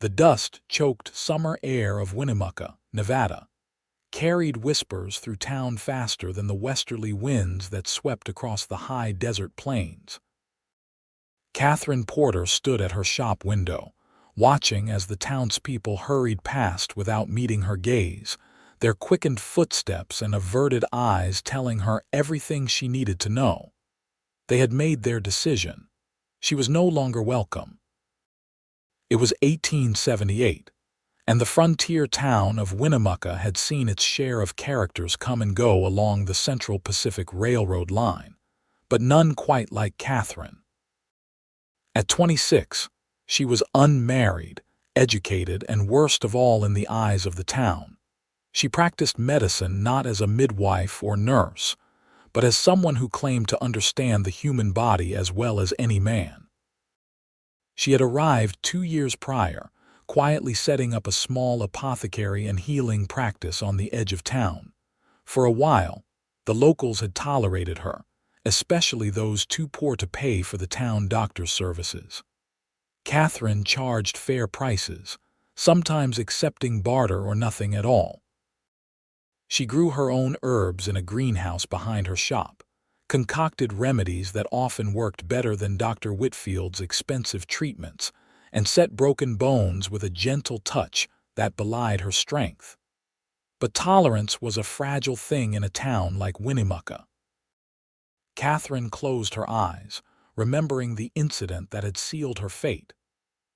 The dust-choked summer air of Winnemucca, Nevada, carried whispers through town faster than the westerly winds that swept across the high desert plains. Catherine Porter stood at her shop window, watching as the townspeople hurried past without meeting her gaze, their quickened footsteps and averted eyes telling her everything she needed to know. They had made their decision. She was no longer welcome. It was 1878, and the frontier town of Winnemucca had seen its share of characters come and go along the Central Pacific Railroad line, but none quite like Catherine. At 26, she was unmarried, educated, and worst of all in the eyes of the town. She practiced medicine not as a midwife or nurse, but as someone who claimed to understand the human body as well as any man. She had arrived 2 years prior, quietly setting up a small apothecary and healing practice on the edge of town. For a while, the locals had tolerated her, especially those too poor to pay for the town doctor's services. Catherine charged fair prices, sometimes accepting barter or nothing at all. She grew her own herbs in a greenhouse behind her shop, concocted remedies that often worked better than Dr. Whitfield's expensive treatments, and set broken bones with a gentle touch that belied her strength. But tolerance was a fragile thing in a town like Winnemucca. Catherine closed her eyes, remembering the incident that had sealed her fate.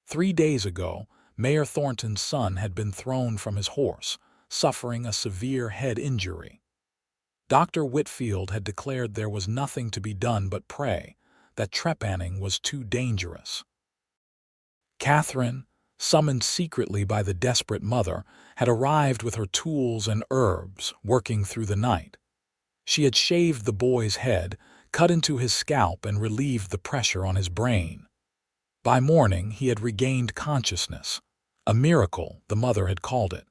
3 days ago, Mayor Thornton's son had been thrown from his horse, suffering a severe head injury. Dr. Whitfield had declared there was nothing to be done but pray, that trepanning was too dangerous. Catherine, summoned secretly by the desperate mother, had arrived with her tools and herbs, working through the night. She had shaved the boy's head, cut into his scalp, and relieved the pressure on his brain. By morning, he had regained consciousness. A miracle, the mother had called it.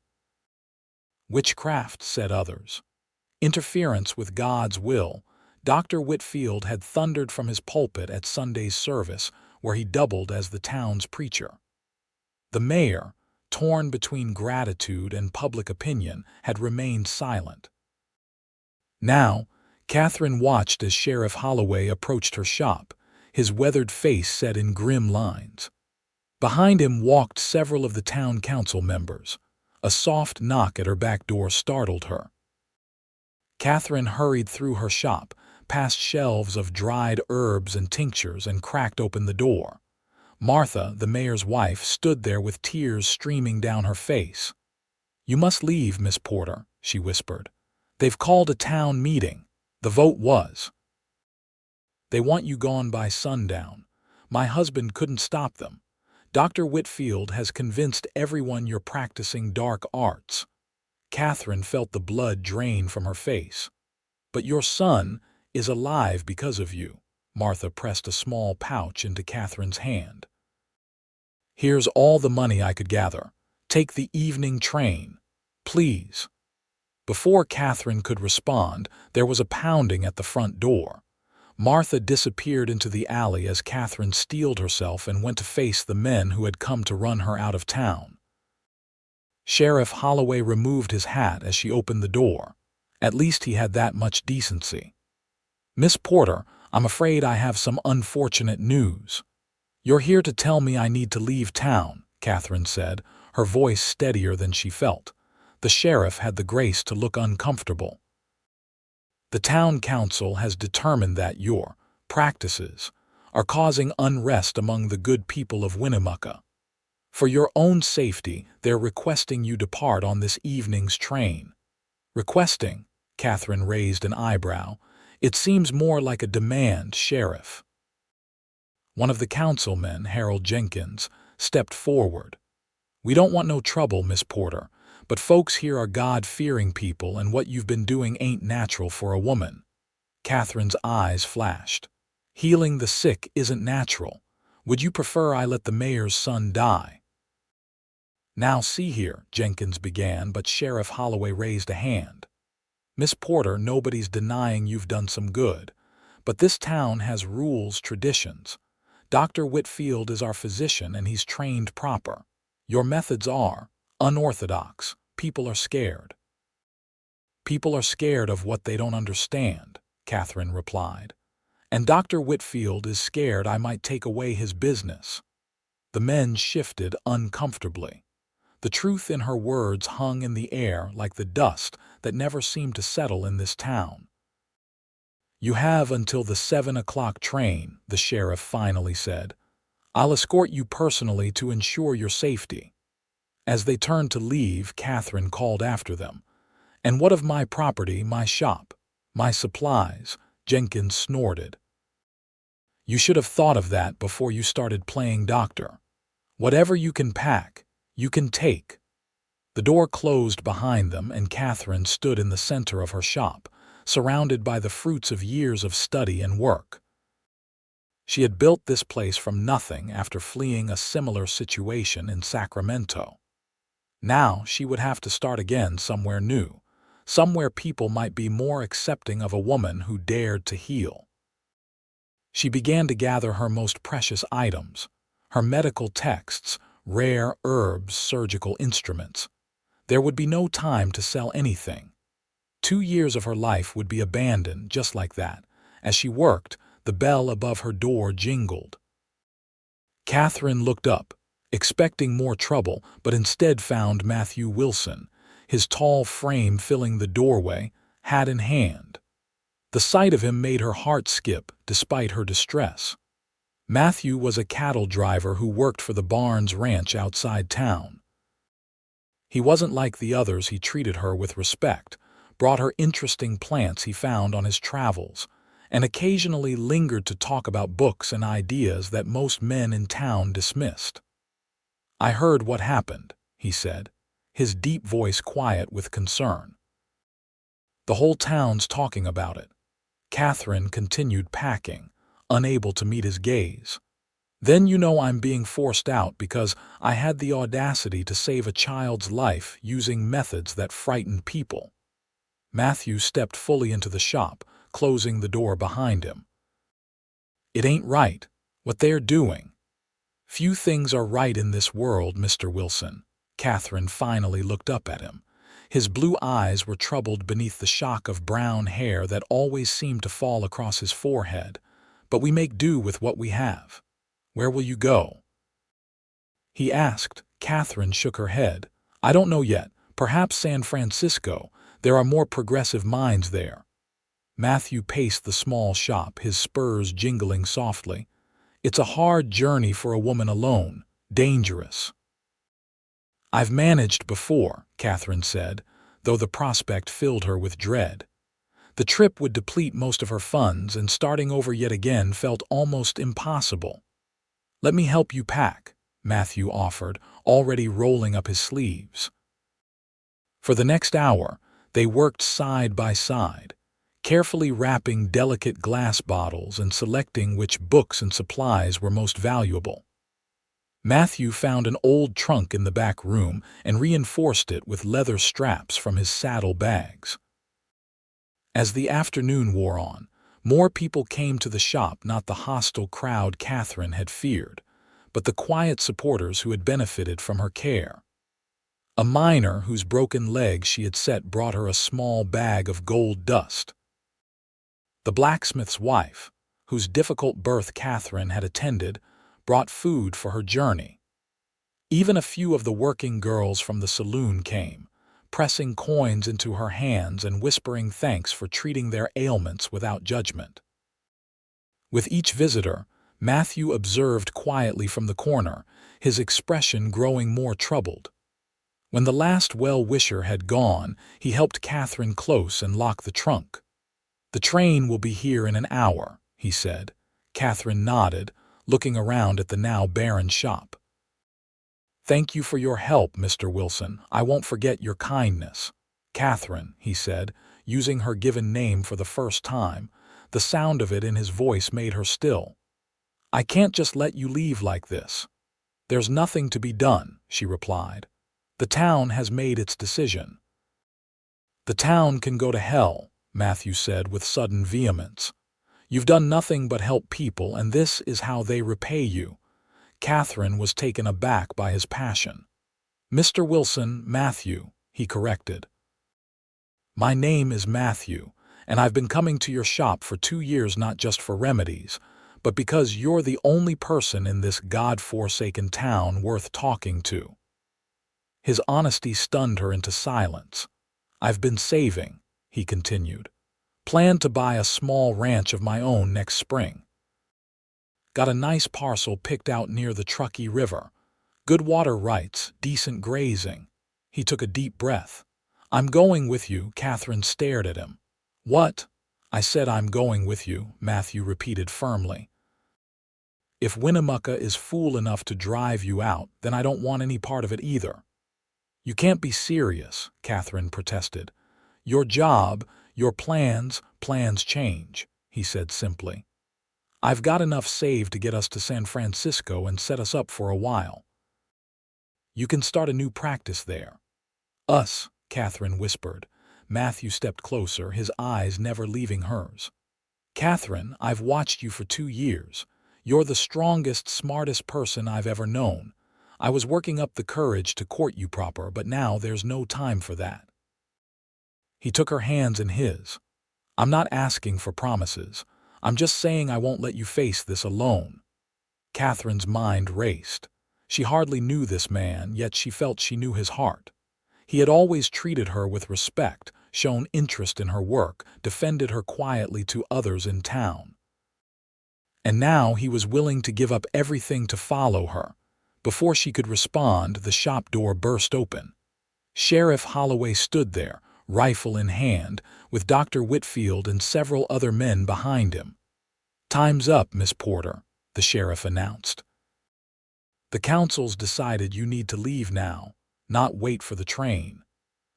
Witchcraft, said others. Interference with God's will. Dr. Whitfield had thundered from his pulpit at Sunday's service, where he doubled as the town's preacher. The mayor, torn between gratitude and public opinion, had remained silent. Now, Catherine watched as Sheriff Holloway approached her shop, his weathered face set in grim lines. Behind him walked several of the town council members. A soft knock at her back door startled her. Catherine hurried through her shop, past shelves of dried herbs and tinctures, and cracked open the door. Martha, the mayor's wife, stood there with tears streaming down her face. "You must leave, Miss Porter," she whispered. "They've called a town meeting. The vote was. They want you gone by sundown. My husband couldn't stop them. Dr. Whitfield has convinced everyone you're practicing dark arts." Catherine felt the blood drain from her face. "But your son is alive because of you." Martha pressed a small pouch into Catherine's hand. "Here's all the money I could gather. Take the evening train. Please." Before Catherine could respond, there was a pounding at the front door. Martha disappeared into the alley as Catherine steeled herself and went to face the men who had come to run her out of town. Sheriff Holloway removed his hat as she opened the door. At least he had that much decency. "Miss Porter, I'm afraid I have some unfortunate news." "You're here to tell me I need to leave town," Catherine said, her voice steadier than she felt. The sheriff had the grace to look uncomfortable. "The town council has determined that your practices are causing unrest among the good people of Winnemucca. For your own safety, they're requesting you depart on this evening's train." "Requesting?" Catherine raised an eyebrow. "It seems more like a demand, Sheriff." One of the councilmen, Harold Jenkins, stepped forward. "We don't want no trouble, Miss Porter, but folks here are God-fearing people, and what you've been doing ain't natural for a woman." Catherine's eyes flashed. "Healing the sick isn't natural. Would you prefer I let the mayor's son die?" "Now see here," Jenkins began, but Sheriff Holloway raised a hand. "Miss Porter, nobody's denying you've done some good, but this town has rules, traditions. Dr. Whitfield is our physician, and he's trained proper. Your methods are unorthodox. People are scared. People are scared of what they don't understand, Catherine replied. And Dr. Whitfield is scared I might take away his business. The men shifted uncomfortably. The truth in her words hung in the air like the dust that never seemed to settle in this town. You have until the 7 o'clock train, the sheriff finally said. I'll escort you personally to ensure your safety. As they turned to leave, Catherine called after them. And what of my property, my shop, my supplies? Jenkins snorted. You should have thought of that before you started playing doctor. Whatever you can pack, you can take. The door closed behind them, and Catherine stood in the center of her shop, surrounded by the fruits of years of study and work. She had built this place from nothing after fleeing a similar situation in Sacramento. Now she would have to start again somewhere new, somewhere people might be more accepting of a woman who dared to heal. She began to gather her most precious items, her medical texts, rare herbs, surgical instruments. There would be no time to sell anything. 2 years of her life would be abandoned just like that. As she worked, the bell above her door jingled. Catherine looked up, expecting more trouble, but instead found Matthew Wilson, his tall frame filling the doorway, hat in hand. The sight of him made her heart skip, despite her distress. Matthew was a cattle driver who worked for the Barnes Ranch outside town. He wasn't like the others. He treated her with respect, brought her interesting plants he found on his travels, and occasionally lingered to talk about books and ideas that most men in town dismissed. I heard what happened, he said, his deep voice quiet with concern. The whole town's talking about it. Catherine continued packing, unable to meet his gaze. Then you know I'm being forced out because I had the audacity to save a child's life using methods that frightened people. Matthew stepped fully into the shop, closing the door behind him. It ain't right, what they're doing. Few things are right in this world, Mr. Wilson. Catherine finally looked up at him. His blue eyes were troubled beneath the shock of brown hair that always seemed to fall across his forehead. But we make do with what we have. Where will you go? He asked. Catherine shook her head. I don't know yet. Perhaps San Francisco. There are more progressive minds there. Matthew paced the small shop, his spurs jingling softly. It's a hard journey for a woman alone. Dangerous. I've managed before, Catherine said, though the prospect filled her with dread. The trip would deplete most of her funds, and starting over yet again felt almost impossible. Let me help you pack, Matthew offered, already rolling up his sleeves. For the next hour, they worked side by side, carefully wrapping delicate glass bottles and selecting which books and supplies were most valuable. Matthew found an old trunk in the back room and reinforced it with leather straps from his saddle bags. As the afternoon wore on, more people came to the shop, not the hostile crowd Catherine had feared, but the quiet supporters who had benefited from her care. A miner whose broken leg she had set brought her a small bag of gold dust. The blacksmith's wife, whose difficult birth Catherine had attended, brought food for her journey. Even a few of the working girls from the saloon came, pressing coins into her hands and whispering thanks for treating their ailments without judgment. With each visitor, Matthew observed quietly from the corner, his expression growing more troubled. When the last well-wisher had gone, he helped Catherine close and lock the trunk. The train will be here in an hour, he said. Catherine nodded, looking around at the now barren shop. Thank you for your help, Mr. Wilson. I won't forget your kindness. Catherine, he said, using her given name for the first time. The sound of it in his voice made her still. I can't just let you leave like this. There's nothing to be done, she replied. The town has made its decision. The town can go to hell, Matthew said with sudden vehemence. You've done nothing but help people, and this is how they repay you. Catherine was taken aback by his passion. Mr. Wilson, Matthew, he corrected. My name is Matthew, and I've been coming to your shop for 2 years not just for remedies, but because you're the only person in this God-forsaken town worth talking to. His honesty stunned her into silence. I've been saving, he continued. Plan to buy a small ranch of my own next spring. Got a nice parcel picked out near the Truckee River. Good water rights, decent grazing. He took a deep breath. I'm going with you, Catherine stared at him. What? I said I'm going with you, Matthew repeated firmly. If Winnemucca is fool enough to drive you out, then I don't want any part of it either. You can't be serious, Catherine protested. Your job, your plans change, he said simply. I've got enough saved to get us to San Francisco and set us up for a while. You can start a new practice there. Us, Catherine whispered. Matthew stepped closer, his eyes never leaving hers. Catherine, I've watched you for 2 years. You're the strongest, smartest person I've ever known. I was working up the courage to court you proper, but now there's no time for that. He took her hands in his. I'm not asking for promises. I'm just saying I won't let you face this alone. Catherine's mind raced. She hardly knew this man, yet she felt she knew his heart. He had always treated her with respect, shown interest in her work, defended her quietly to others in town. And now he was willing to give up everything to follow her. Before she could respond, the shop door burst open. Sheriff Holloway stood there, rifle in hand, with Dr. Whitfield and several other men behind him. Time's up, Miss Porter, the sheriff announced. The council's decided you need to leave now, not wait for the train.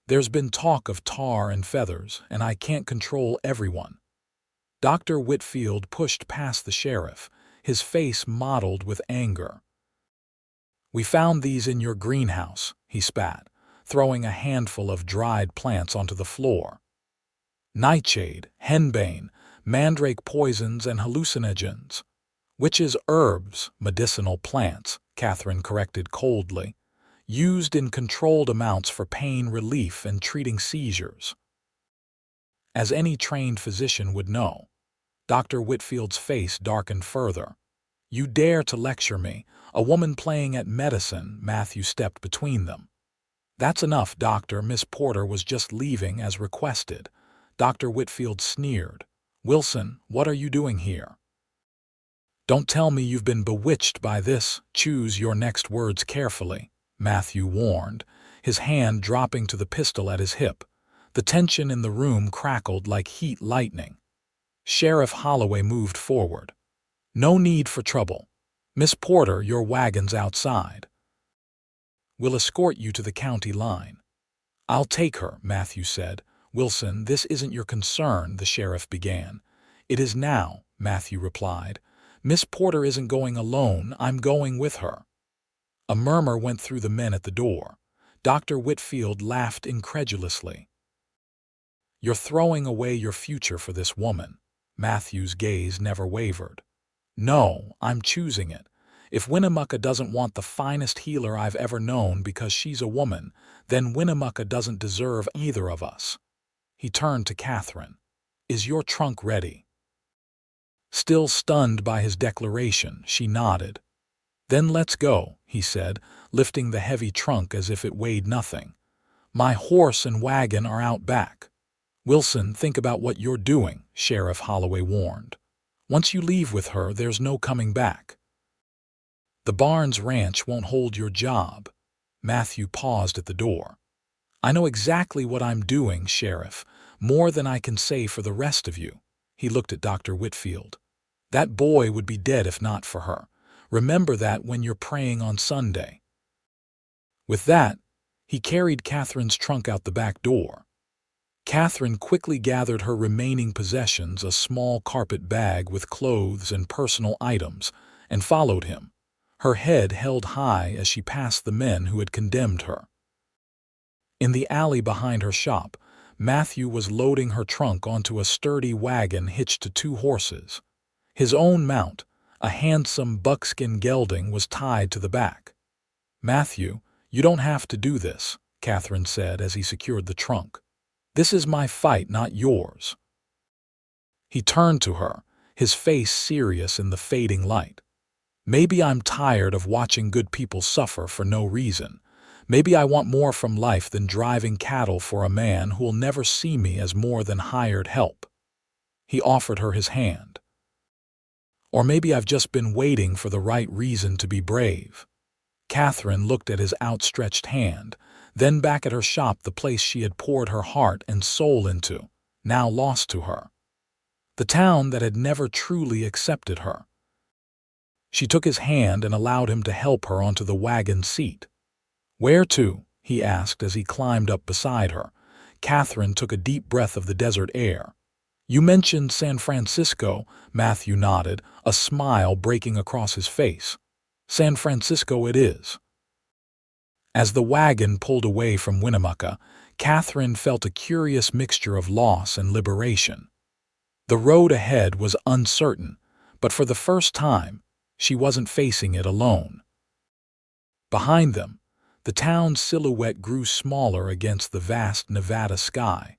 There's been talk of tar and feathers, and I can't control everyone. Dr. Whitfield pushed past the sheriff, his face mottled with anger. We found these in your greenhouse, he spat, throwing a handful of dried plants onto the floor. Nightshade, henbane, mandrake poisons, and hallucinogens. Witches' herbs, medicinal plants, Catherine corrected coldly, used in controlled amounts for pain relief and treating seizures. As any trained physician would know, Dr. Whitfield's face darkened further. You dare to lecture me, a woman playing at medicine, Matthew stepped between them. That's enough, Doctor. Miss Porter was just leaving as requested. Dr. Whitfield sneered. Wilson, what are you doing here? Don't tell me you've been bewitched by this. Choose your next words carefully, Matthew warned, his hand dropping to the pistol at his hip. The tension in the room crackled like heat lightning. Sheriff Holloway moved forward. No need for trouble. Miss Porter, your wagon's outside. We'll escort you to the county line. I'll take her, Matthew said. Wilson, this isn't your concern, the sheriff began. It is now, Matthew replied. Miss Porter isn't going alone, I'm going with her. A murmur went through the men at the door. Dr. Whitfield laughed incredulously. You're throwing away your future for this woman. Matthew's gaze never wavered. No, I'm choosing it. If Winnemucca doesn't want the finest healer I've ever known because she's a woman, then Winnemucca doesn't deserve either of us. He turned to Catherine. Is your trunk ready? Still stunned by his declaration, she nodded. Then let's go, he said, lifting the heavy trunk as if it weighed nothing. My horse and wagon are out back. Wilson, think about what you're doing, Sheriff Holloway warned. Once you leave with her, there's no coming back. The Barnes Ranch won't hold your job. Matthew paused at the door. I know exactly what I'm doing, Sheriff, more than I can say for the rest of you. He looked at Dr. Whitfield. That boy would be dead if not for her. Remember that when you're praying on Sunday. With that, he carried Catherine's trunk out the back door. Catherine quickly gathered her remaining possessions, a small carpet bag with clothes and personal items, and followed him, her head held high as she passed the men who had condemned her. In the alley behind her shop, Matthew was loading her trunk onto a sturdy wagon hitched to 2 horses. His own mount, a handsome buckskin gelding, was tied to the back. Matthew, "You don't have to do this," Catherine said as he secured the trunk. "This is my fight, not yours." He turned to her, his face serious in the fading light. "Maybe I'm tired of watching good people suffer for no reason. Maybe I want more from life than driving cattle for a man who'll never see me as more than hired help." He offered her his hand. "Or maybe I've just been waiting for the right reason to be brave." Catherine looked at his outstretched hand, then back at her shop, the place she had poured her heart and soul into, now lost to her. The town that had never truly accepted her. She took his hand and allowed him to help her onto the wagon seat. "Where to?" he asked as he climbed up beside her. Catherine took a deep breath of the desert air. "You mentioned San Francisco," Matthew nodded, a smile breaking across his face. "San Francisco it is." As the wagon pulled away from Winnemucca, Catherine felt a curious mixture of loss and liberation. The road ahead was uncertain, but for the first time, she wasn't facing it alone. Behind them, the town's silhouette grew smaller against the vast Nevada sky,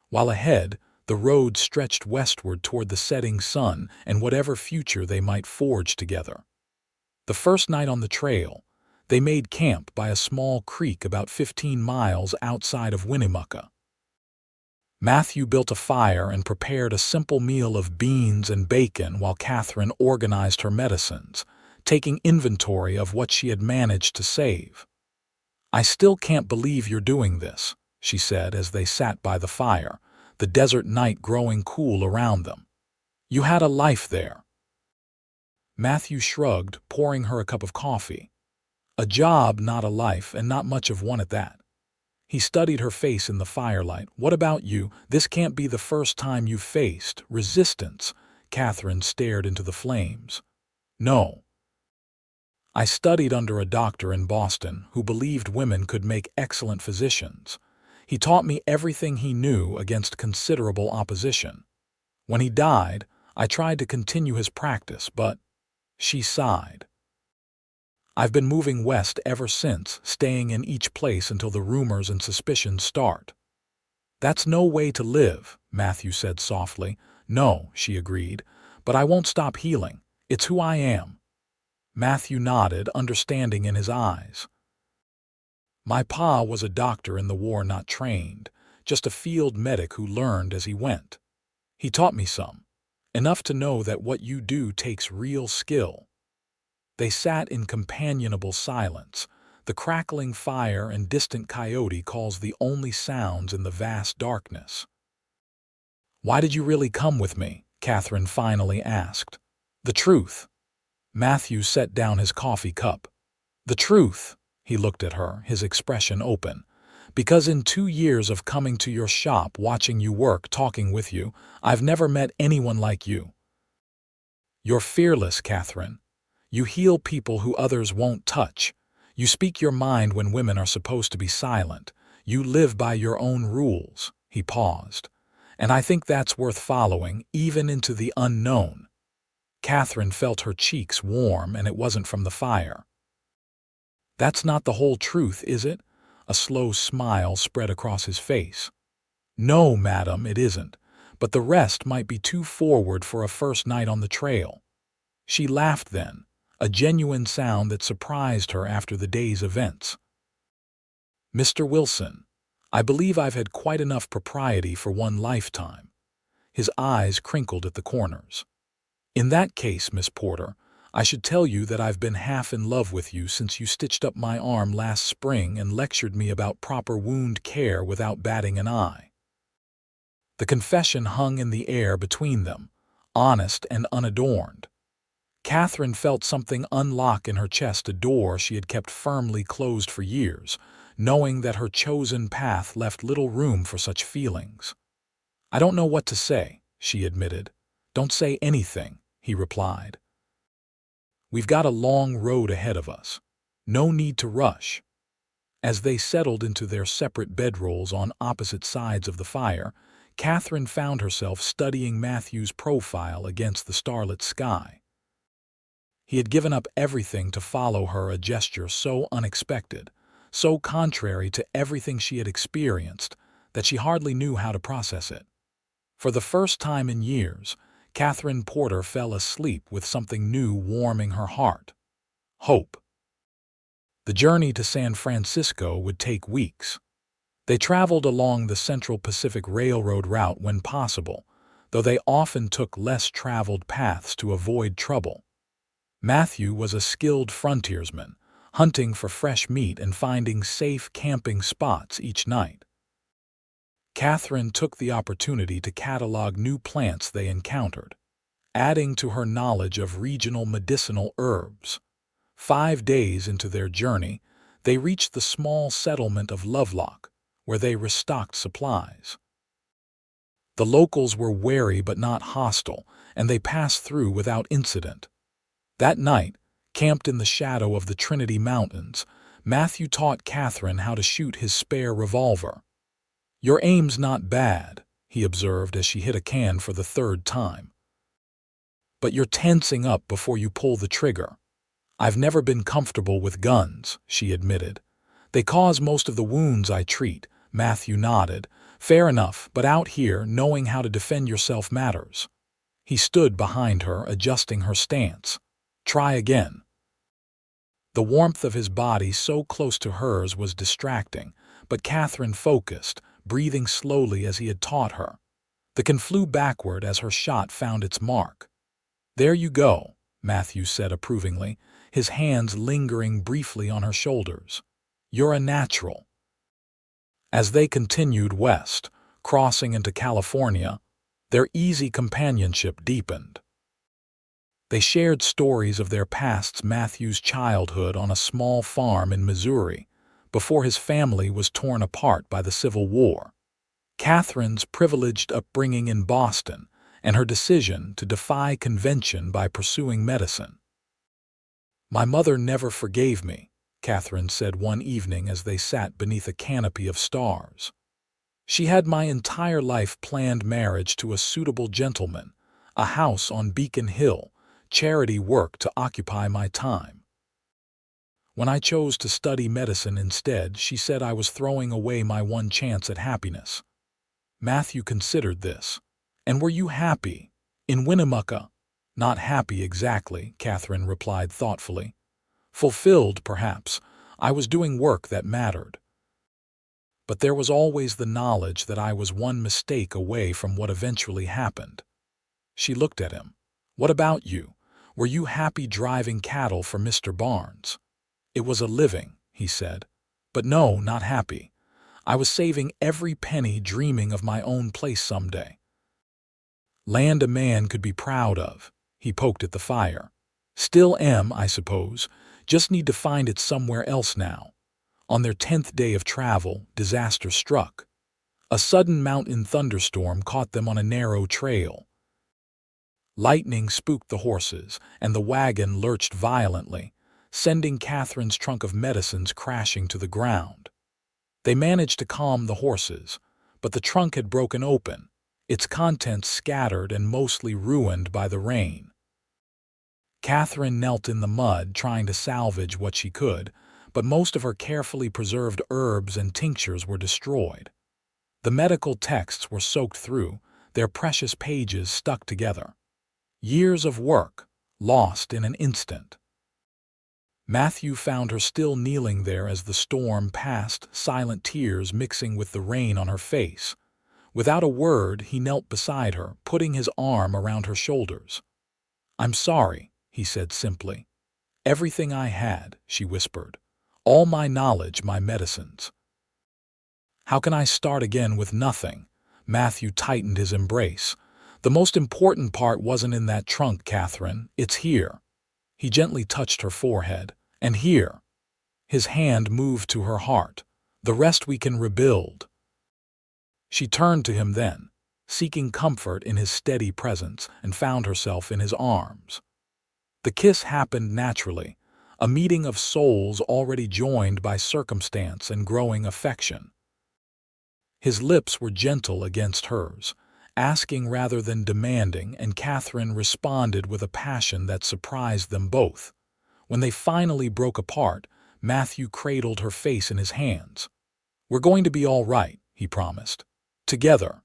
while ahead, the road stretched westward toward the setting sun and whatever future they might forge together. The first night on the trail, they made camp by a small creek about 15 miles outside of Winnemucca. Matthew built a fire and prepared a simple meal of beans and bacon while Catherine organized her medicines, taking inventory of what she had managed to save. "I still can't believe you're doing this," she said as they sat by the fire, the desert night growing cool around them. "You had a life there." Matthew shrugged, pouring her a cup of coffee. "A job, not a life, and not much of one at that." He studied her face in the firelight. "What about you? This can't be the first time you've faced resistance." Catherine stared into the flames. "No. I studied under a doctor in Boston who believed women could make excellent physicians. He taught me everything he knew against considerable opposition. When he died, I tried to continue his practice, but—" She sighed. "I've been moving west ever since, staying in each place until the rumors and suspicions start." "That's no way to live," Matthew said softly. "No," she agreed, "but I won't stop healing. It's who I am." Matthew nodded, understanding in his eyes. "My pa was a doctor in the war, not trained, just a field medic who learned as he went. He taught me some, enough to know that what you do takes real skill." They sat in companionable silence, the crackling fire and distant coyote calls the only sounds in the vast darkness. "Why did you really come with me?" Catherine finally asked. "The truth." Matthew set down his coffee cup. "The truth." He looked at her, his expression open. "Because in 2 years of coming to your shop, watching you work, talking with you, I've never met anyone like you. You're fearless, Catherine. You heal people who others won't touch. You speak your mind when women are supposed to be silent. You live by your own rules." He paused. "And I think that's worth following, even into the unknown." Catherine felt her cheeks warm, and it wasn't from the fire. "That's not the whole truth, is it?" A slow smile spread across his face. "No, madam, it isn't. But the rest might be too forward for a first night on the trail." She laughed then, a genuine sound that surprised her after the day's events. "Mr. Wilson, I believe I've had quite enough propriety for one lifetime." His eyes crinkled at the corners. "In that case, Miss Porter, I should tell you that I've been half in love with you since you stitched up my arm last spring and lectured me about proper wound care without batting an eye." The confession hung in the air between them, honest and unadorned. Catherine felt something unlock in her chest, a door she had kept firmly closed for years, knowing that her chosen path left little room for such feelings. "I don't know what to say," she admitted. "Don't say anything," he replied. "We've got a long road ahead of us. No need to rush." As they settled into their separate bedrolls on opposite sides of the fire, Catherine found herself studying Matthew's profile against the starlit sky. He had given up everything to follow her, a gesture so unexpected, so contrary to everything she had experienced that she hardly knew how to process it. For the first time in years, Catherine Porter fell asleep with something new warming her heart: hope. The journey to San Francisco would take weeks. They traveled along the Central Pacific Railroad route when possible, though they often took less traveled paths to avoid trouble. Matthew was a skilled frontiersman, hunting for fresh meat and finding safe camping spots each night. Catherine took the opportunity to catalog new plants they encountered, adding to her knowledge of regional medicinal herbs. 5 days into their journey, they reached the small settlement of Lovelock, where they restocked supplies. The locals were wary but not hostile, and they passed through without incident. That night, camped in the shadow of the Trinity Mountains, Matthew taught Catherine how to shoot his spare revolver. "Your aim's not bad," he observed as she hit a can for the 3rd time. "But you're tensing up before you pull the trigger." "I've never been comfortable with guns," she admitted. "They cause most of the wounds I treat." Matthew nodded. "Fair enough, but out here, knowing how to defend yourself matters." He stood behind her, adjusting her stance. "Try again." The warmth of his body so close to hers was distracting, but Catherine focused, breathing slowly as he had taught her. The can flew backward as her shot found its mark. "There you go," Matthew said approvingly, his hands lingering briefly on her shoulders. "You're a natural." As they continued west, crossing into California, their easy companionship deepened. They shared stories of their pasts: Matthew's childhood on a small farm in Missouri, before his family was torn apart by the Civil War; Catherine's privileged upbringing in Boston, and her decision to defy convention by pursuing medicine. "My mother never forgave me," Catherine said one evening as they sat beneath a canopy of stars. "She had my entire life planned: marriage to a suitable gentleman, a house on Beacon Hill, charity work to occupy my time. When I chose to study medicine instead, she said I was throwing away my one chance at happiness." Matthew considered this. "And were you happy in Winnemucca?" "Not happy exactly," Catherine replied thoughtfully. "Fulfilled, perhaps. I was doing work that mattered. But there was always the knowledge that I was one mistake away from what eventually happened." She looked at him. "What about you? Were you happy driving cattle for Mr. Barnes?" "It was a living," he said. "But no, not happy. I was saving every penny, dreaming of my own place someday. Land a man could be proud of." He poked at the fire. "Still am, I suppose. Just need to find it somewhere else now." On their 10th day of travel, disaster struck. A sudden mountain thunderstorm caught them on a narrow trail. Lightning spooked the horses, and the wagon lurched violently, sending Catherine's trunk of medicines crashing to the ground. They managed to calm the horses, but the trunk had broken open, its contents scattered and mostly ruined by the rain. Catherine knelt in the mud, trying to salvage what she could, but most of her carefully preserved herbs and tinctures were destroyed. The medical texts were soaked through, their precious pages stuck together. Years of work, lost in an instant. Matthew found her still kneeling there as the storm passed, silent tears mixing with the rain on her face. Without a word, he knelt beside her, putting his arm around her shoulders. "I'm sorry," he said simply. "Everything I had," she whispered. "All my knowledge, my medicines." "How can I start again with nothing?" Matthew tightened his embrace. "The most important part wasn't in that trunk, Catherine. It's here." He gently touched her forehead. "And here." His hand moved to her heart. "The rest we can rebuild." She turned to him then, seeking comfort in his steady presence, and found herself in his arms. The kiss happened naturally, a meeting of souls already joined by circumstance and growing affection. His lips were gentle against hers, asking rather than demanding, and Catherine responded with a passion that surprised them both. When they finally broke apart, Matthew cradled her face in his hands. "We're going to be all right," he promised. "Together."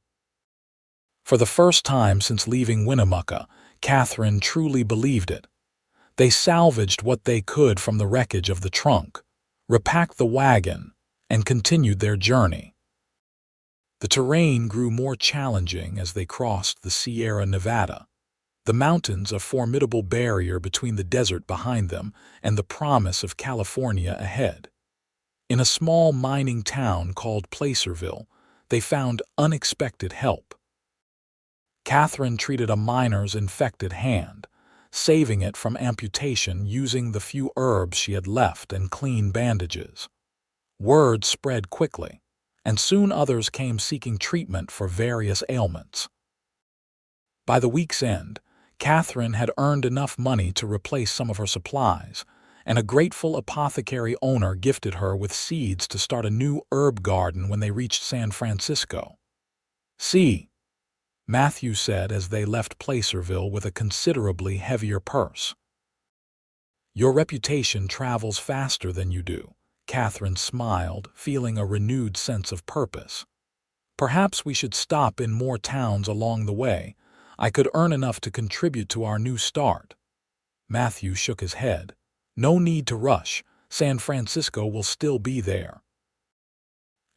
For the first time since leaving Winnemucca, Catherine truly believed it. They salvaged what they could from the wreckage of the trunk, repacked the wagon, and continued their journey. The terrain grew more challenging as they crossed the Sierra Nevada, the mountains a formidable barrier between the desert behind them and the promise of California ahead. In a small mining town called Placerville, they found unexpected help. Catherine treated a miner's infected hand, saving it from amputation using the few herbs she had left and clean bandages. Word spread quickly, and soon others came seeking treatment for various ailments. By the week's end, Catherine had earned enough money to replace some of her supplies, and a grateful apothecary owner gifted her with seeds to start a new herb garden when they reached San Francisco. "See," Matthew said as they left Placerville with a considerably heavier purse. "Your reputation travels faster than you do," Catherine smiled, feeling a renewed sense of purpose. "Perhaps we should stop in more towns along the way. I could earn enough to contribute to our new start." Matthew shook his head. "No need to rush. San Francisco will still be there."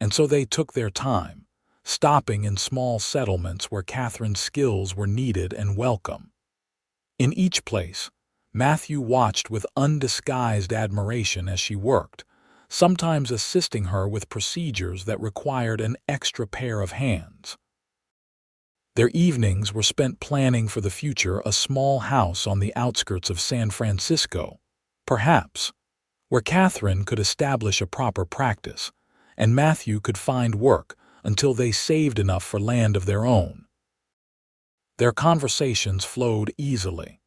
And so they took their time, stopping in small settlements where Catherine's skills were needed and welcome. In each place, Matthew watched with undisguised admiration as she worked, sometimes assisting her with procedures that required an extra pair of hands. Their evenings were spent planning for the future, a small house on the outskirts of San Francisco, perhaps, where Catherine could establish a proper practice, and Matthew could find work until they saved enough for land of their own. Their conversations flowed easily,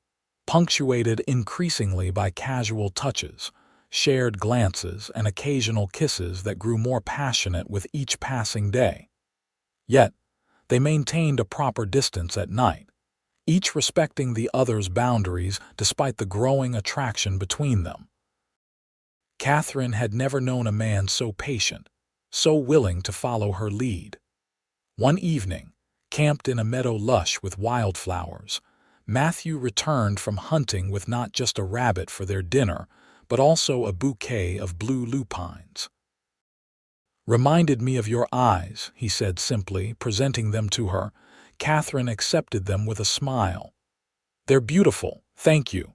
punctuated increasingly by casual touches, shared glances, and occasional kisses that grew more passionate with each passing day. Yet, they maintained a proper distance at night, each respecting the other's boundaries despite the growing attraction between them. Catherine had never known a man so patient, so willing to follow her lead. One evening, camped in a meadow lush with wildflowers, Matthew returned from hunting with not just a rabbit for their dinner, but also a bouquet of blue lupines. "Reminded me of your eyes," he said simply, presenting them to her. Catherine accepted them with a smile. "They're beautiful, thank you."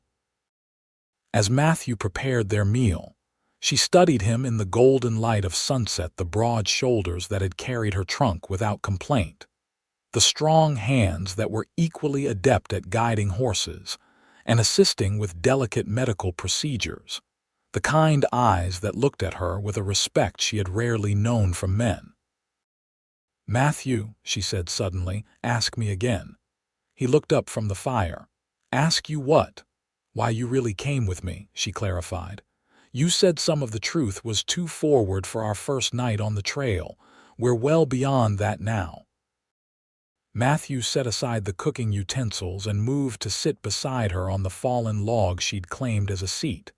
As Matthew prepared their meal, she studied him in the golden light of sunset, the broad shoulders that had carried her trunk without complaint, the strong hands that were equally adept at guiding horses and assisting with delicate medical procedures, the kind eyes that looked at her with a respect she had rarely known from men. "Matthew," she said suddenly, "ask me again." He looked up from the fire. "Ask you what?" "Why you really came with me," she clarified. "You said some of the truth was too forward for our first night on the trail. We're well beyond that now." Matthew set aside the cooking utensils and moved to sit beside her on the fallen log she'd claimed as a seat.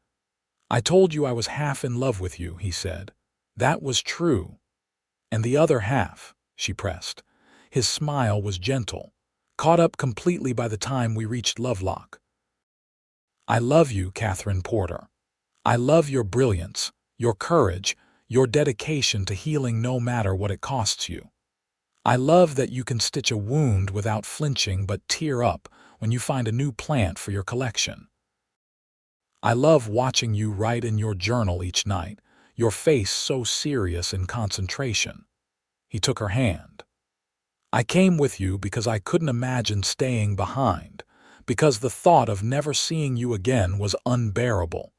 "I told you I was half in love with you," he said. "That was true." "And the other half," she pressed. His smile was gentle, caught up completely by the time we reached Lovelock. "I love you, Catherine Porter. I love your brilliance, your courage, your dedication to healing no matter what it costs you. I love that you can stitch a wound without flinching but tear up when you find a new plant for your collection. I love watching you write in your journal each night, your face so serious in concentration." He took her hand. "I came with you because I couldn't imagine staying behind, because the thought of never seeing you again was unbearable.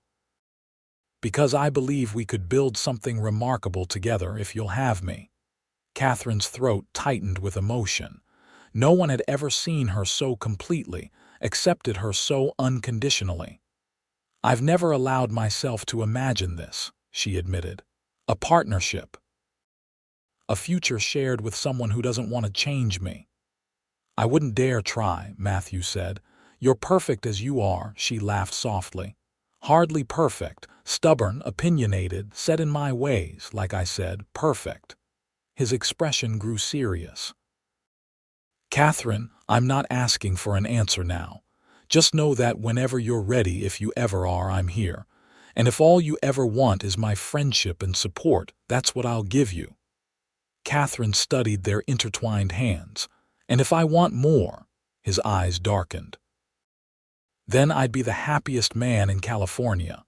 Because I believe we could build something remarkable together if you'll have me." Catherine's throat tightened with emotion. No one had ever seen her so completely, accepted her so unconditionally. "I've never allowed myself to imagine this," she admitted. "A partnership. A future shared with someone who doesn't want to change me." "I wouldn't dare try," Matthew said. "You're perfect as you are," she laughed softly. Hardly perfect, stubborn, opinionated, set in my ways, like I said, perfect. His expression grew serious. Catherine, I'm not asking for an answer now. Just know that whenever you're ready, if you ever are, I'm here. And if all you ever want is my friendship and support, that's what I'll give you. Catherine studied their intertwined hands. And if I want more, his eyes darkened. Then I'd be the happiest man in California.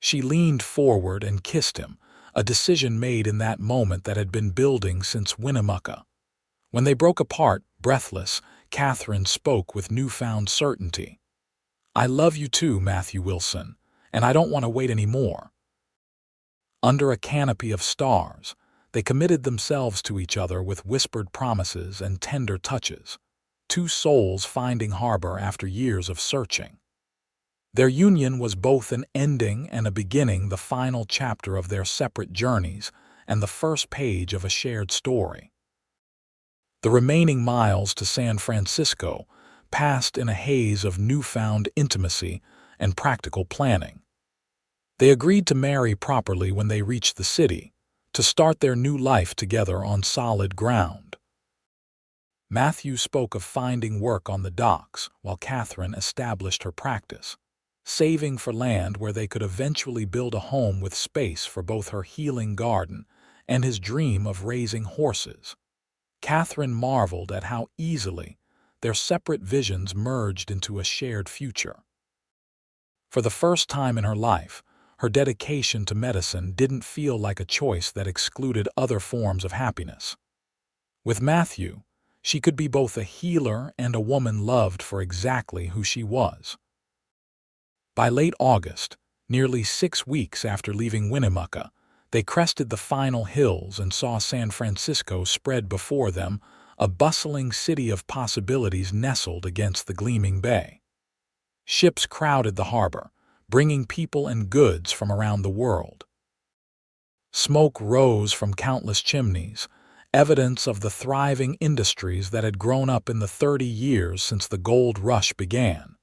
She leaned forward and kissed him, a decision made in that moment that had been building since Winnemucca. When they broke apart, breathless, Catherine spoke with newfound certainty. I love you too, Matthew Wilson, and I don't want to wait any more. Under a canopy of stars, they committed themselves to each other with whispered promises and tender touches, two souls finding harbor after years of searching. Their union was both an ending and a beginning, the final chapter of their separate journeys and the first page of a shared story. The remaining miles to San Francisco passed in a haze of newfound intimacy and practical planning. They agreed to marry properly when they reached the city, to start their new life together on solid ground. Matthew spoke of finding work on the docks while Catherine established her practice, saving for land where they could eventually build a home with space for both her healing garden and his dream of raising horses. Catherine marveled at how easily their separate visions merged into a shared future. For the first time in her life, her dedication to medicine didn't feel like a choice that excluded other forms of happiness. With Matthew, she could be both a healer and a woman loved for exactly who she was. By late August, nearly 6 weeks after leaving Winnemucca, they crested the final hills and saw San Francisco spread before them, a bustling city of possibilities nestled against the gleaming bay. Ships crowded the harbor, bringing people and goods from around the world. Smoke rose from countless chimneys, evidence of the thriving industries that had grown up in the 30 years since the gold rush began.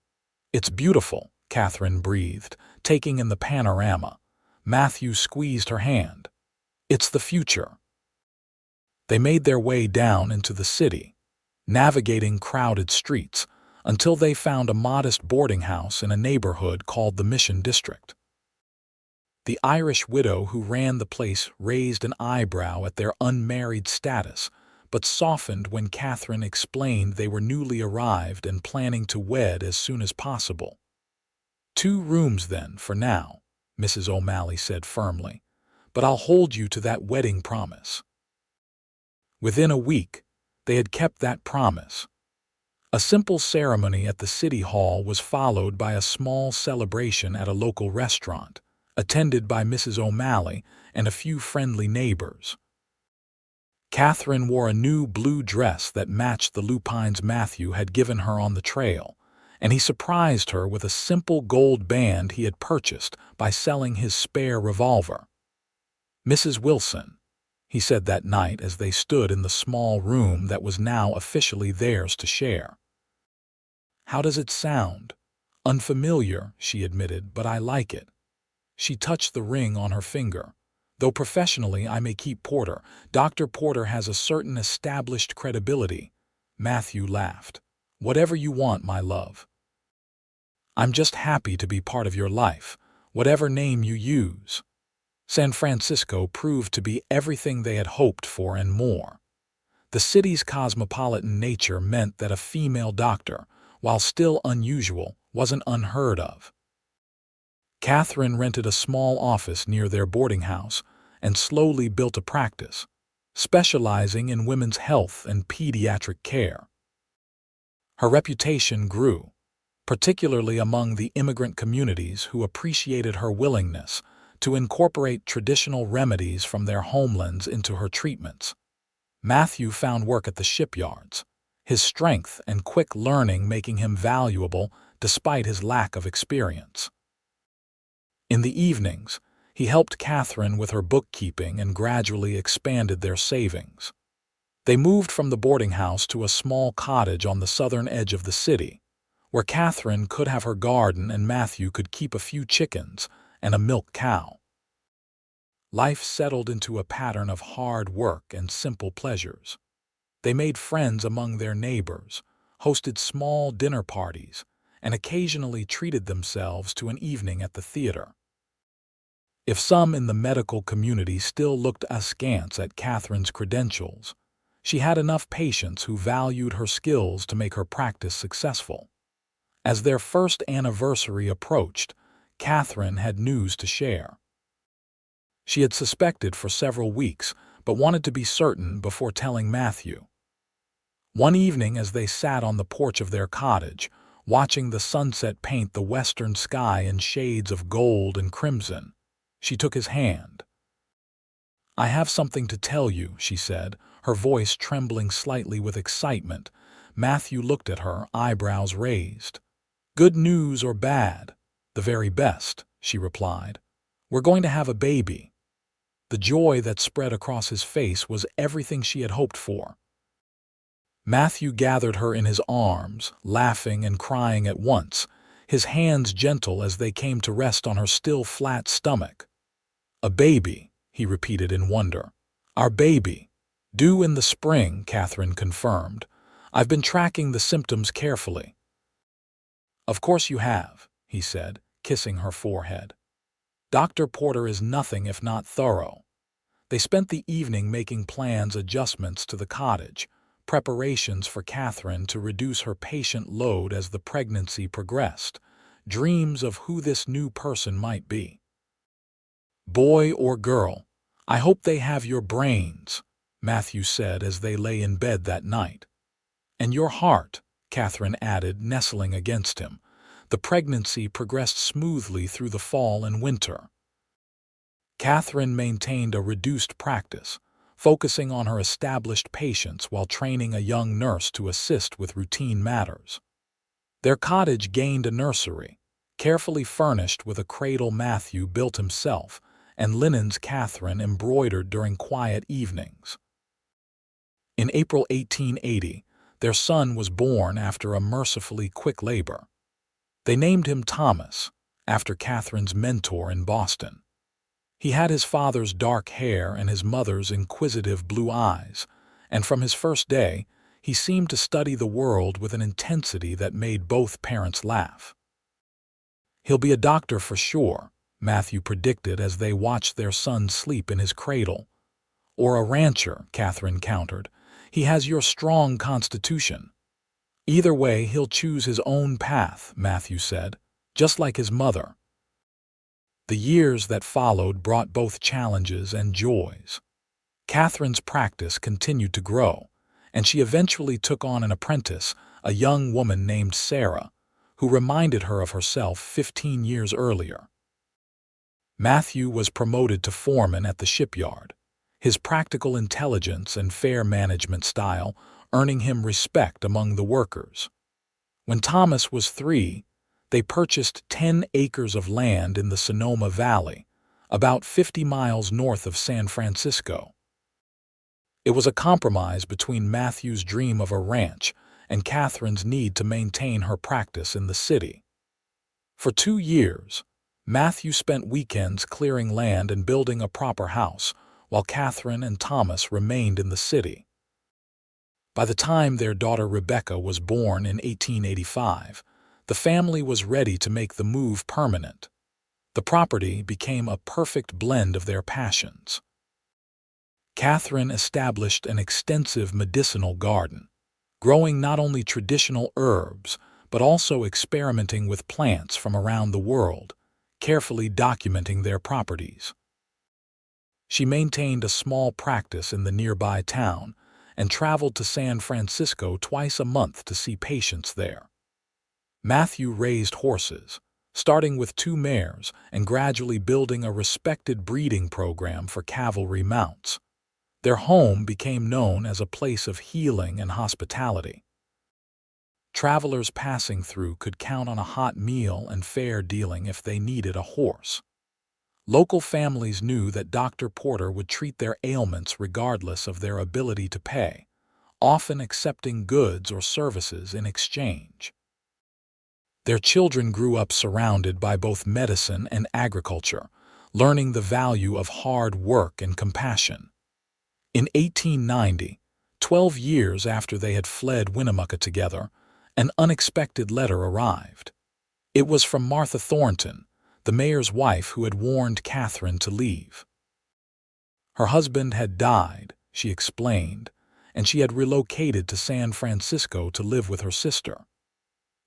It's beautiful, Catherine breathed, taking in the panorama. Matthew squeezed her hand. It's the future. They made their way down into the city, navigating crowded streets, until they found a modest boarding house in a neighborhood called the Mission District. The Irish widow who ran the place raised an eyebrow at their unmarried status, but softened when Catherine explained they were newly arrived and planning to wed as soon as possible. 2 rooms then, for now, Mrs. O'Malley said firmly, but I'll hold you to that wedding promise. Within a week, they had kept that promise. A simple ceremony at the city hall was followed by a small celebration at a local restaurant, attended by Mrs. O'Malley and a few friendly neighbors. Catherine wore a new blue dress that matched the lupines Matthew had given her on the trail, and he surprised her with a simple gold band he had purchased by selling his spare revolver. Mrs. Wilson, he said that night as they stood in the small room that was now officially theirs to share. How does it sound? Unfamiliar, she admitted, but I like it. She touched the ring on her finger. Though professionally I may keep Porter, Dr. Porter has a certain established credibility. Matthew laughed. Whatever you want, my love. I'm just happy to be part of your life, whatever name you use. San Francisco proved to be everything they had hoped for and more. The city's cosmopolitan nature meant that a female doctor, while still unusual, wasn't unheard of. Catherine rented a small office near their boarding house and slowly built a practice, specializing in women's health and pediatric care. Her reputation grew, particularly among the immigrant communities who appreciated her willingness to incorporate traditional remedies from their homelands into her treatments. Matthew found work at the shipyards, his strength and quick learning making him valuable despite his lack of experience. In the evenings, he helped Catherine with her bookkeeping and gradually expanded their savings. They moved from the boarding house to a small cottage on the southern edge of the city, where Catherine could have her garden and Matthew could keep a few chickens and a milk cow. Life settled into a pattern of hard work and simple pleasures. They made friends among their neighbors, hosted small dinner parties, and occasionally treated themselves to an evening at the theater. If some in the medical community still looked askance at Catherine's credentials, she had enough patients who valued her skills to make her practice successful. As their first anniversary approached, Catherine had news to share. She had suspected for several weeks, but wanted to be certain before telling Matthew. One evening, as they sat on the porch of their cottage, watching the sunset paint the western sky in shades of gold and crimson, she took his hand. "I have something to tell you," she said, her voice trembling slightly with excitement. Matthew looked at her, eyebrows raised. "Good news or bad?" "The very best," she replied. "We're going to have a baby." The joy that spread across his face was everything she had hoped for. Matthew gathered her in his arms, laughing and crying at once, his hands gentle as they came to rest on her still flat stomach. "A baby," he repeated in wonder. "Our baby. Due in the spring," Catherine confirmed. "I've been tracking the symptoms carefully." "Of course you have," he said, kissing her forehead. "Dr. Porter is nothing if not thorough." They spent the evening making plans adjustments to the cottage, preparations for Catherine to reduce her patient load as the pregnancy progressed, dreams of who this new person might be. "Boy or girl, I hope they have your brains," Matthew said as they lay in bed that night. "And your heart," Catherine added, nestling against him. The pregnancy progressed smoothly through the fall and winter. Catherine maintained a reduced practice, focusing on her established patients while training a young nurse to assist with routine matters. Their cottage gained a nursery, carefully furnished with a cradle Matthew built himself and linens Catherine embroidered during quiet evenings. In April 1880, their son was born after a mercifully quick labor. They named him Thomas, after Catherine's mentor in Boston. He had his father's dark hair and his mother's inquisitive blue eyes, and from his first day, he seemed to study the world with an intensity that made both parents laugh. "He'll be a doctor for sure," Matthew predicted as they watched their son sleep in his cradle. "Or a rancher," Catherine countered. "He has your strong constitution." "Either way, he'll choose his own path," Matthew said, "just like his mother." The years that followed brought both challenges and joys. Catherine's practice continued to grow, and she eventually took on an apprentice, a young woman named Sarah, who reminded her of herself 15 years earlier. Matthew was promoted to foreman at the shipyard, his practical intelligence and fair management style earning him respect among the workers. When Thomas was 3, they purchased 10 acres of land in the Sonoma Valley, about 50 miles north of San Francisco. It was a compromise between Matthew's dream of a ranch and Catherine's need to maintain her practice in the city. For 2 years, Matthew spent weekends clearing land and building a proper house, while Catherine and Thomas remained in the city. By the time their daughter Rebecca was born in 1885, the family was ready to make the move permanent. The property became a perfect blend of their passions. Catherine established an extensive medicinal garden, growing not only traditional herbs, but also experimenting with plants from around the world, carefully documenting their properties. She maintained a small practice in the nearby town and traveled to San Francisco twice a month to see patients there. Matthew raised horses, starting with 2 mares and gradually building a respected breeding program for cavalry mounts. Their home became known as a place of healing and hospitality. Travelers passing through could count on a hot meal and fair dealing if they needed a horse. Local families knew that Dr. Porter would treat their ailments regardless of their ability to pay, often accepting goods or services in exchange. Their children grew up surrounded by both medicine and agriculture, learning the value of hard work and compassion. In 1890, 12 years after they had fled Winnemucca together, an unexpected letter arrived. It was from Martha Thornton, the mayor's wife who had warned Catherine to leave. Her husband had died, she explained, and she had relocated to San Francisco to live with her sister.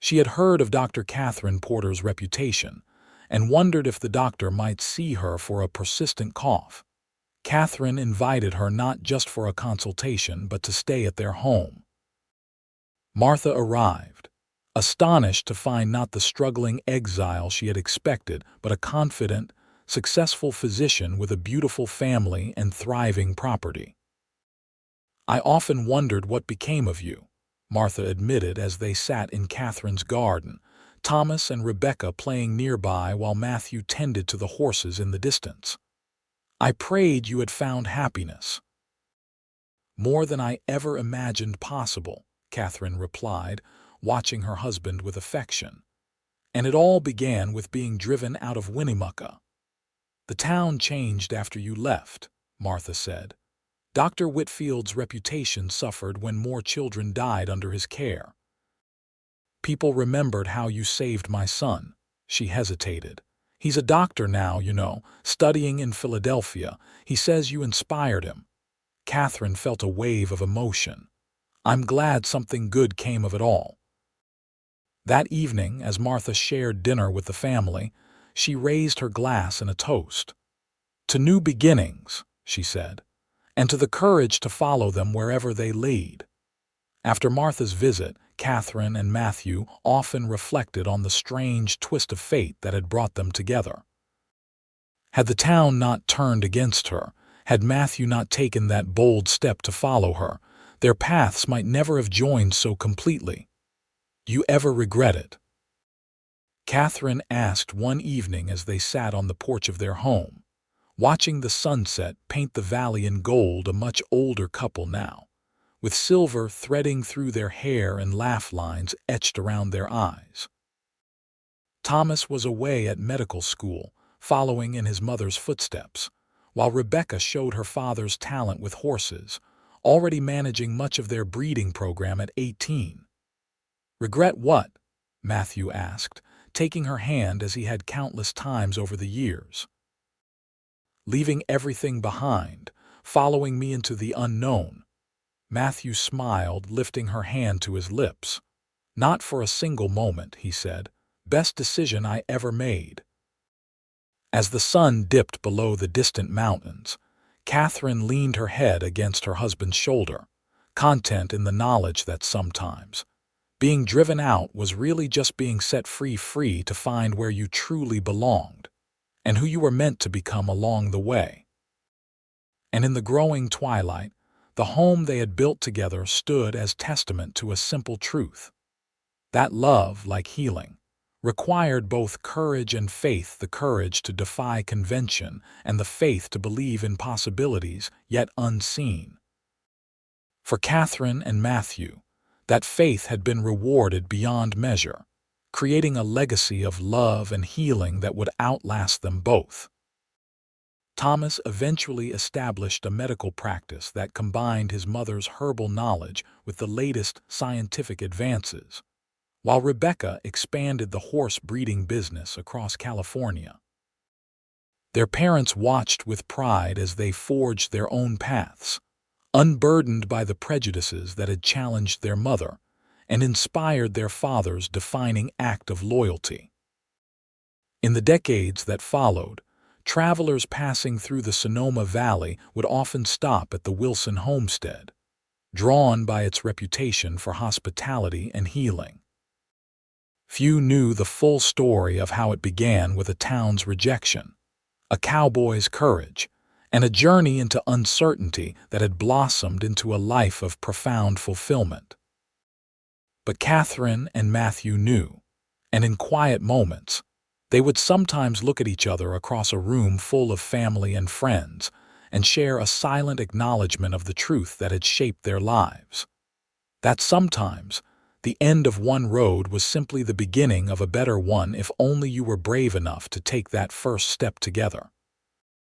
She had heard of Dr. Catherine Porter's reputation and wondered if the doctor might see her for a persistent cough. Catherine invited her not just for a consultation but to stay at their home. Martha arrived, astonished to find not the struggling exile she had expected, but a confident, successful physician with a beautiful family and thriving property. "I often wondered what became of you," Martha admitted as they sat in Catherine's garden, Thomas and Rebecca playing nearby while Matthew tended to the horses in the distance. "I prayed you had found happiness." "More than I ever imagined possible," Catherine replied, watching her husband with affection. "And it all began with being driven out of Winnemucca." "The town changed after you left," Martha said. "Dr. Whitfield's reputation suffered when more children died under his care. People remembered how you saved my son." She hesitated. "He's a doctor now, you know, studying in Philadelphia. He says you inspired him." Catherine felt a wave of emotion. "I'm glad something good came of it all." That evening, as Martha shared dinner with the family, she raised her glass in a toast. "To new beginnings," she said, "and to the courage to follow them wherever they lead." After Martha's visit, Catherine and Matthew often reflected on the strange twist of fate that had brought them together. Had the town not turned against her, had Matthew not taken that bold step to follow her, their paths might never have joined so completely. "Do you ever regret it?" Catherine asked one evening as they sat on the porch of their home, watching the sunset paint the valley in gold, a much older couple now, with silver threading through their hair and laugh lines etched around their eyes. Thomas was away at medical school, following in his mother's footsteps, while Rebecca showed her father's talent with horses, already managing much of their breeding program at 18. "Regret what?" Matthew asked, taking her hand as he had countless times over the years. "Leaving everything behind, following me into the unknown." Matthew smiled, lifting her hand to his lips. "Not for a single moment," he said. "Best decision I ever made." As the sun dipped below the distant mountains, Catherine leaned her head against her husband's shoulder, content in the knowledge that sometimes being driven out was really just being set free to find where you truly belonged and who you were meant to become along the way. And in the growing twilight, the home they had built together stood as testament to a simple truth: that love, like healing, required both courage and faith, the courage to defy convention and the faith to believe in possibilities yet unseen. For Catherine and Matthew, that faith had been rewarded beyond measure, creating a legacy of love and healing that would outlast them both. Thomas eventually established a medical practice that combined his mother's herbal knowledge with the latest scientific advances, while Rebecca expanded the horse breeding business across California. Their parents watched with pride as they forged their own paths, unburdened by the prejudices that had challenged their mother and inspired their father's defining act of loyalty. In the decades that followed, travelers passing through the Sonoma Valley would often stop at the Wilson homestead, drawn by its reputation for hospitality and healing. Few knew the full story of how it began with a town's rejection, a cowboy's courage, and a journey into uncertainty that had blossomed into a life of profound fulfillment. But Catherine and Matthew knew, and in quiet moments, they would sometimes look at each other across a room full of family and friends and share a silent acknowledgement of the truth that had shaped their lives. That sometimes The end of one road was simply the beginning of a better one if only you were brave enough to take that first step together.